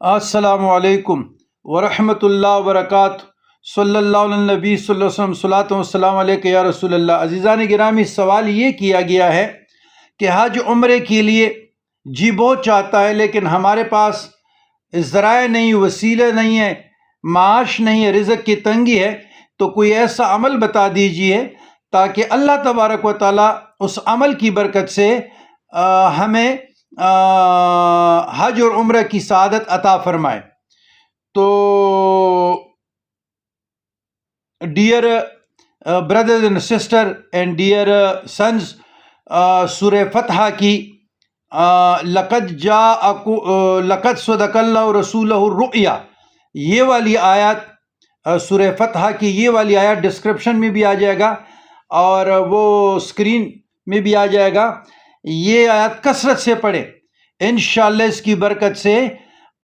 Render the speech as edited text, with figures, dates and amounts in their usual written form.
السلام علیکم ورحمۃ اللہ وبرکاتہ۔ صلی اللہ علیہ نبی صلی اللہ علیہ وسلم، صلاۃ و السلام علیک یا رسول اللہ۔ عزیزان گرامی، سوال یہ کیا گیا ہے کہ حج عمرے کے لیے جی بہت چاہتا ہے لیکن ہمارے پاس ذرائع نہیں، وسیلے نہیں ہے، معاش نہیں ہے، رزق کی تنگی ہے، تو کوئی ایسا عمل بتا دیجئے تاکہ اللہ تبارک و تعالیٰ اس عمل کی برکت سے ہمیں حج اور عمرہ کی سعادت عطا فرمائے۔ تو dear brothers and sister and dear sons، سورہ فتح کی لقد صدق اللہ رسولہ الرؤیا، یہ والی آیات، سورہ فتح کی یہ والی آیات ڈسکرپشن میں بھی آ جائے گا اور وہ اسکرین میں بھی آ جائے گا۔ یہ آیات کثرت سے پڑھیں، انشاءاللہ اس کی برکت سے